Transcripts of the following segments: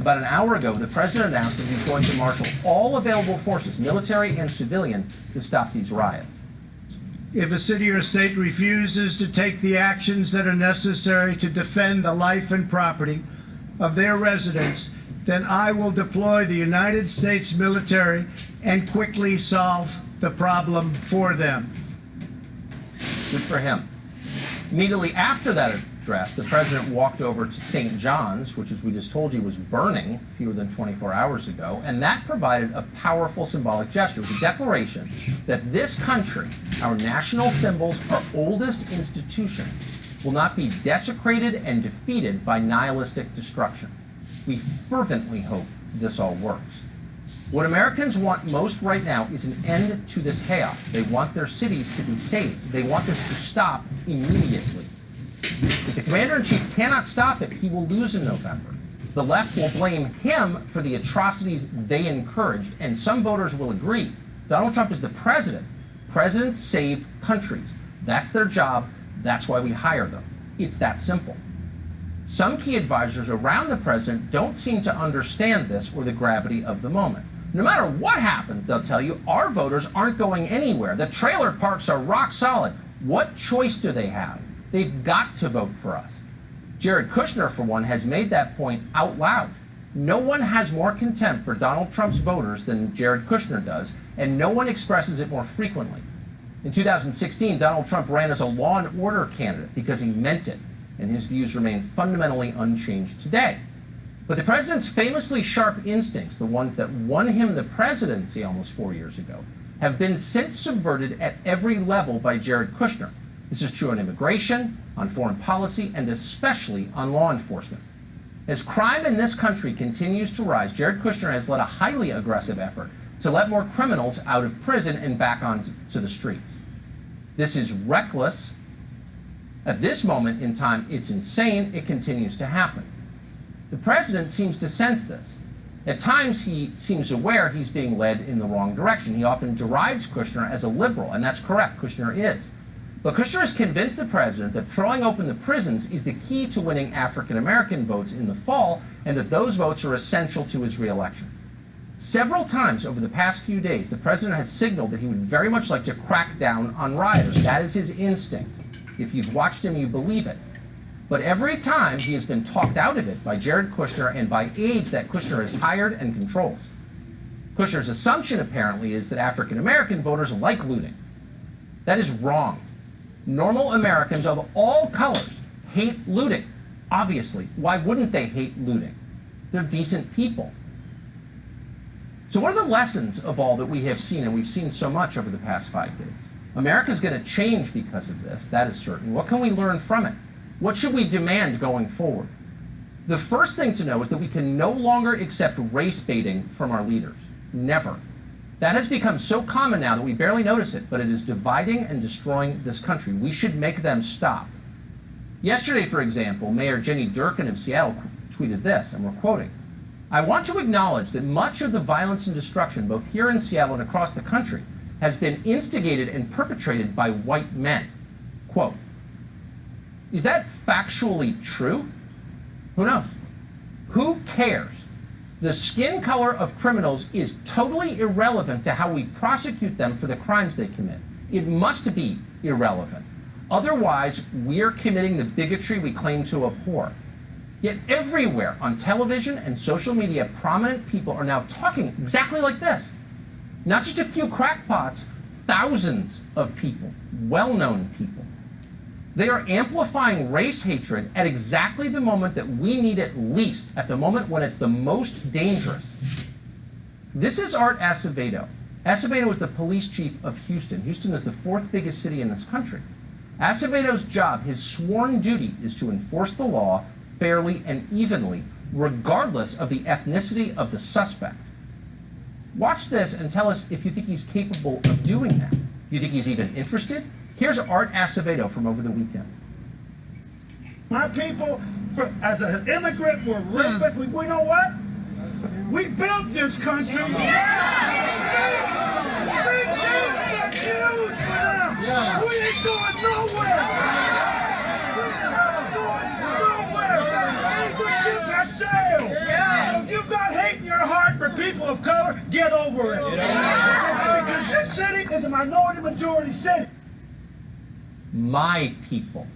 About an hour ago, the president announced that he's going to marshal all available forces, military and civilian, to stop these riots. If a city or state refuses to take the actions that are necessary to defend the life and property of their residents, then I will deploy the United States military and quickly solve the problem for them. Good for him. Immediately after that address, the president walked over to St. John's, which, as we just told you, was burning fewer than 24 hours ago, and that provided a powerful symbolic gesture. It was a declaration that this country, our national symbols, our oldest institutions, will not be desecrated and defeated by nihilistic destruction. We fervently hope this all works. What Americans want most right now is an end to this chaos. They want their cities to be saved. They want this to stop immediately. If the commander-in-chief cannot stop it, he will lose in November. The left will blame him for the atrocities they encouraged, and some voters will agree. Donald Trump is the president. Presidents save countries. That's their job. That's why we hire them. It's that simple. Some key advisors around the president don't seem to understand this or the gravity of the moment. No matter what happens, they'll tell you, our voters aren't going anywhere. The trailer parks are rock solid. What choice do they have? They've got to vote for us. Jared Kushner, for one, has made that point out loud. No one has more contempt for Donald Trump's voters than Jared Kushner does, and no one expresses it more frequently. In 2016, Donald Trump ran as a law and order candidate because he meant it, and his views remain fundamentally unchanged today. But the president's famously sharp instincts, the ones that won him the presidency almost 4 years ago, have been since subverted at every level by Jared Kushner. This is true on immigration, on foreign policy, and especially on law enforcement. As crime in this country continues to rise, Jared Kushner has led a highly aggressive effort to let more criminals out of prison and back onto the streets. This is reckless. At this moment in time, it's insane. It continues to happen. The president seems to sense this. At times, he seems aware he's being led in the wrong direction. He often derides Kushner as a liberal, and that's correct. Kushner is. But Kushner has convinced the president that throwing open the prisons is the key to winning African-American votes in the fall, and that those votes are essential to his reelection. Several times over the past few days, the president has signaled that he would very much like to crack down on rioters. That is his instinct. If you've watched him, you believe it. But every time he has been talked out of it by Jared Kushner and by aides that Kushner has hired and controls. Kushner's assumption, apparently, is that African-American voters like looting. That is wrong. Normal Americans of all colors hate looting. Obviously, why wouldn't they hate looting? They're decent people. So what are the lessons of all that we have seen, and we've seen so much over the past 5 days? America's going to change because of this, that is certain. What can we learn from it? What should we demand going forward? The first thing to know is that we can no longer accept race baiting from our leaders. Never. That has become so common now that we barely notice it, but it is dividing and destroying this country. We should make them stop. Yesterday, for example, Mayor Jenny Durkin of Seattle tweeted this, and we're quoting, "I want to acknowledge that much of the violence and destruction, both here in Seattle and across the country, has been instigated and perpetrated by white men." Quote. Is that factually true? Who knows? Who cares? The skin color of criminals is totally irrelevant to how we prosecute them for the crimes they commit. It must be irrelevant. Otherwise, we're committing the bigotry we claim to abhor. Yet everywhere on television and social media, prominent people are now talking exactly like this. Not just a few crackpots, thousands of people, well-known people. They are amplifying race hatred at exactly the moment that we need it least, at the moment when it's the most dangerous. This is Art Acevedo. Acevedo is the police chief of Houston. Houston is the 4th biggest city in this country. Acevedo's job, his sworn duty, is to enforce the law fairly and evenly, regardless of the ethnicity of the suspect. Watch this and tell us if you think he's capable of doing that. Do you think he's even interested? Here's Art Acevedo from over the weekend. My people, as an immigrant, were raped. We know what? We built this country. We can't be accused for them. We ain't going nowhere. We're not going nowhere. The ship has sailed. So you over it. Because this city is a minority majority city. My people.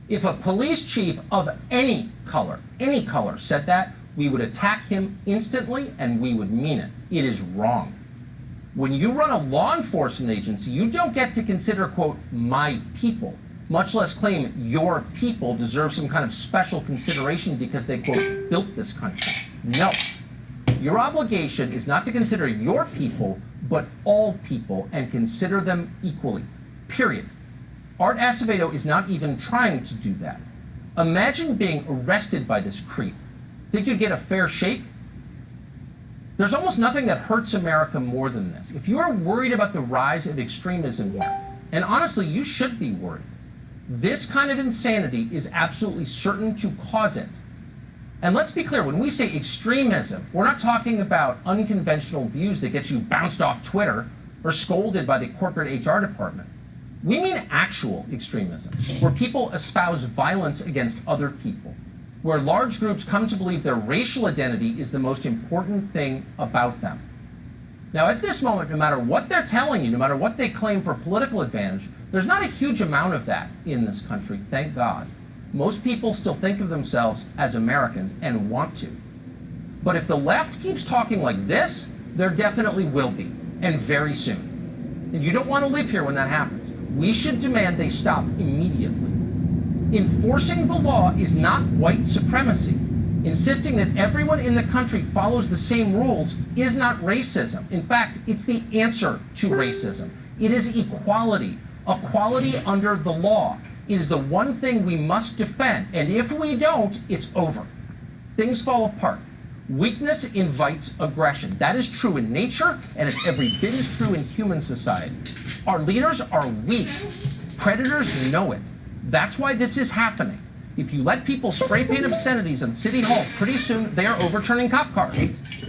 If a police chief of any color said that, we would attack him instantly and we would mean it. It is wrong. When you run a law enforcement agency, you don't get to consider, quote, my people, much less claim your people deserve some kind of special consideration because they, quote, built this country. No. Your obligation is not to consider your people, but all people, and consider them equally. Period. Art Acevedo is not even trying to do that. Imagine being arrested by this creep. Think you'd get a fair shake? There's almost nothing that hurts America more than this. If you are worried about the rise of extremism here, and honestly, you should be worried, this kind of insanity is absolutely certain to cause it. And let's be clear, when we say extremism, we're not talking about unconventional views that get you bounced off Twitter or scolded by the corporate HR department. We mean actual extremism, where people espouse violence against other people, where large groups come to believe their racial identity is the most important thing about them. Now, at this moment, no matter what they're telling you, no matter what they claim for political advantage, there's not a huge amount of that in this country, thank God. Most people still think of themselves as Americans and want to. But if the left keeps talking like this, there definitely will be, and very soon. And you don't want to live here when that happens. We should demand they stop immediately. Enforcing the law is not white supremacy. Insisting that everyone in the country follows the same rules is not racism. In fact, it's the answer to racism. It is equality, equality under the law. It is the one thing we must defend, and if we don't, it's over. Things fall apart. Weakness invites aggression. That is true in nature, and it's every bit as true in human society. Our leaders are weak. Predators know it. That's why this is happening. If you let people spray paint obscenities on City Hall, pretty soon they are overturning cop cars.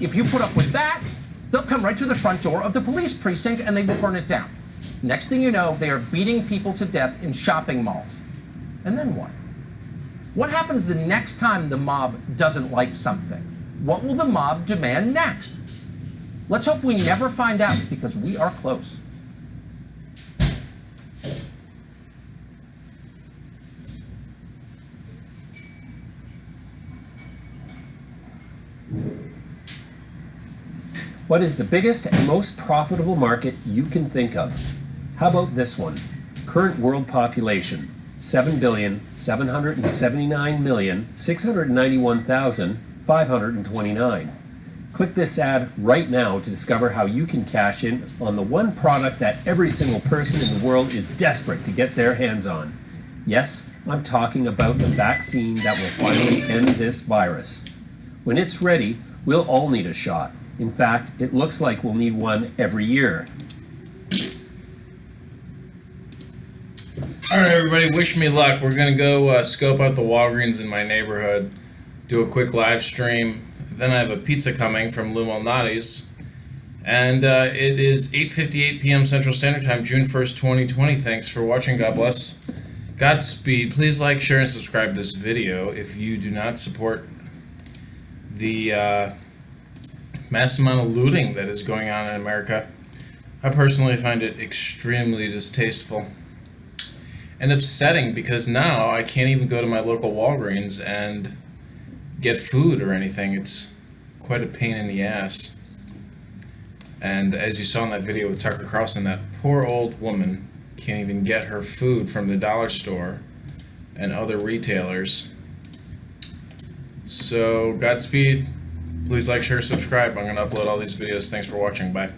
If you put up with that, they'll come right through the front door of the police precinct and they will burn it down. Next thing you know, they are beating people to death in shopping malls. And then what? What happens the next time the mob doesn't like something? What will the mob demand next? Let's hope we never find out, because we are close. What is the biggest and most profitable market you can think of? How about this one? Current world population, 7,779,691,529. Click this ad right now to discover how you can cash in on the one product that every single person in the world is desperate to get their hands on. Yes, I'm talking about the vaccine that will finally end this virus. When it's ready, we'll all need a shot. In fact, it looks like we'll need one every year. All right, everybody, wish me luck. We're going to go scope out the Walgreens in my neighborhood, do a quick live stream. Then I have a pizza coming from Lou Malnati's. And it is 8:58 p.m. Central Standard Time, June 1st, 2020. Thanks for watching. God bless. Godspeed. Please like, share, and subscribe to this video if you do not support the mass amount of looting that is going on in America. I personally find it extremely distasteful and upsetting, because now I can't even go to my local Walgreens and get food or anything. It's quite a pain in the ass. And as you saw in that video with Tucker Carlson, that poor old woman can't even get her food from the dollar store and other retailers. So Godspeed. Please like, share, subscribe. I'm going to upload all these videos. Thanks for watching. Bye.